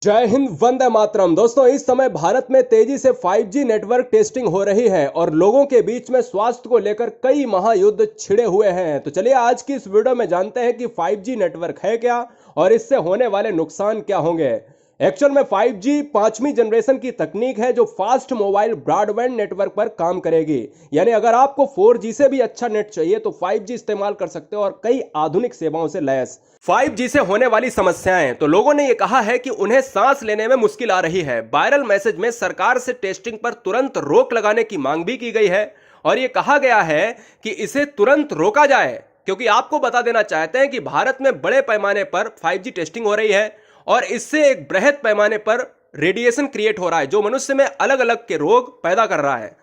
जय हिंद, वंदे मातरम। दोस्तों, इस समय भारत में तेजी से 5G नेटवर्क टेस्टिंग हो रही है और लोगों के बीच में स्वास्थ्य को लेकर कई महायुद्ध छिड़े हुए हैं। तो चलिए आज की इस वीडियो में जानते हैं कि 5G नेटवर्क है क्या और इससे होने वाले नुकसान क्या होंगे। एक्चुअल में 5G 5वीं जनरेशन की तकनीक है जो फास्ट मोबाइल ब्रॉडबैंड नेटवर्क पर काम करेगी। यानी अगर आपको 4G से भी अच्छा नेट चाहिए तो 5G इस्तेमाल कर सकते हो और कई आधुनिक सेवाओं से लैस। 5G से होने वाली समस्याएं, तो लोगों ने यह कहा है कि उन्हें सांस लेने में मुश्किल आ रही है। वायरल मैसेज में सरकार से टेस्टिंग पर तुरंत रोक लगाने की मांग भी की गई है और यह कहा गया है कि इसे तुरंत रोका जाए, क्योंकि आपको बता देना चाहते हैं कि भारत में बड़े पैमाने पर 5G टेस्टिंग हो रही है और इससे एक बृहद पैमाने पर रेडिएशन क्रिएट हो रहा है जो मनुष्य में अलग अलग के रोग पैदा कर रहा है।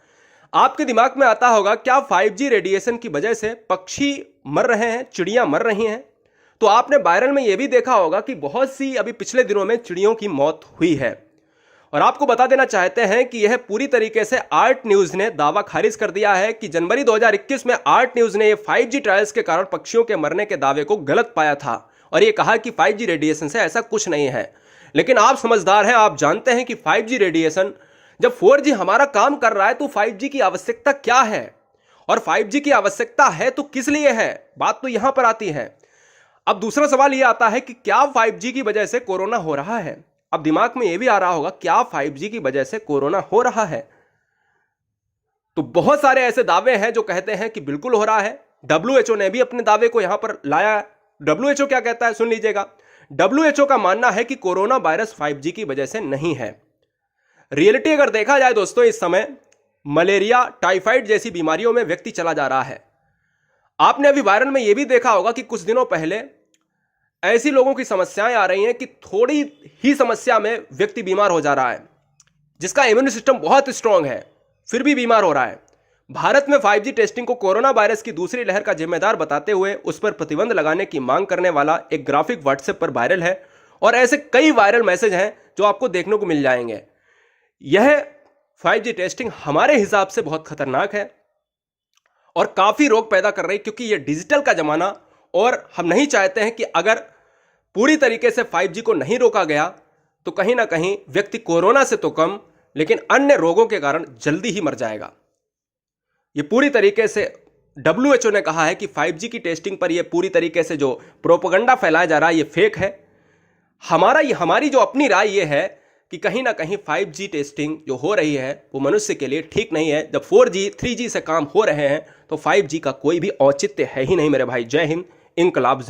आपके दिमाग में आता होगा, क्या 5G रेडिएशन की वजह से पक्षी मर रहे हैं, चिड़ियां मर रही हैं? तो आपने वायरल में यह भी देखा होगा कि बहुत सी अभी पिछले दिनों में चिड़ियों की मौत हुई है। और आपको बता देना चाहते हैं कि यह पूरी तरीके से आर्ट न्यूज ने दावा खारिज कर दिया है कि जनवरी 2021 में आर्ट न्यूज ने यह 5G ट्रायल्स के कारण पक्षियों के मरने के दावे को गलत पाया था और यह कहा कि 5G रेडिएशन से ऐसा कुछ नहीं है। लेकिन आप समझदार हैं, आप जानते हैं कि 5G रेडिएशन जब 4G हमारा काम कर रहा है तो 5G की आवश्यकता क्या है और 5G की आवश्यकता है तो किस लिए है, बात तो यहां पर आती है। अब दूसरा सवाल यह आता है कि क्या 5G की वजह से कोरोना हो रहा है। अब दिमाग में यह भी आ रहा होगा, क्या 5G की वजह से कोरोना हो रहा है? तो बहुत सारे ऐसे दावे हैं जो कहते हैं कि बिल्कुल हो रहा है। WHO ने भी अपने दावे को यहां पर लाया। WHO क्या कहता है, सुन लीजिएगा। WHO का मानना है कि कोरोना वायरस 5G की वजह से नहीं है। रियलिटी अगर देखा जाए दोस्तों, इस समय मलेरिया, टाइफाइड जैसी बीमारियों में व्यक्ति चला जा रहा है। आपने अभी वायरल में यह भी देखा होगा कि कुछ दिनों पहले ऐसी लोगों की समस्याएं आ रही हैं कि थोड़ी ही समस्या में व्यक्ति बीमार हो जा रहा है, जिसका इम्यून सिस्टम बहुत स्ट्रांग है फिर भी बीमार हो रहा है। भारत में 5G टेस्टिंग को कोरोना वायरस की दूसरी लहर का जिम्मेदार बताते हुए उस पर प्रतिबंध लगाने की मांग करने वाला एक ग्राफिक व्हाट्सएप पर वायरल है और ऐसे कई वायरल मैसेज हैं जो आपको देखने को मिल जाएंगे। यह 5G टेस्टिंग हमारे हिसाब से बहुत खतरनाक है और काफी रोग पैदा कर रही, क्योंकि यह डिजिटल का जमाना और हम नहीं चाहते हैं कि अगर पूरी तरीके से 5G को नहीं रोका गया तो कहीं ना कहीं व्यक्ति कोरोना से तो कम लेकिन अन्य रोगों के कारण जल्दी ही मर जाएगा। ये पूरी तरीके से WHO ने कहा है कि 5G की टेस्टिंग पर यह पूरी तरीके से जो प्रोपेगेंडा फैलाया जा रहा है ये फेक है। हमारी जो अपनी राय ये है कि कहीं ना कहीं 5G टेस्टिंग जो हो रही है वो मनुष्य के लिए ठीक नहीं है। जब 4G 3G से काम हो रहे हैं तो 5G का कोई भी औचित्य है ही नहीं मेरे भाई। जय हिंद, इंकलाब।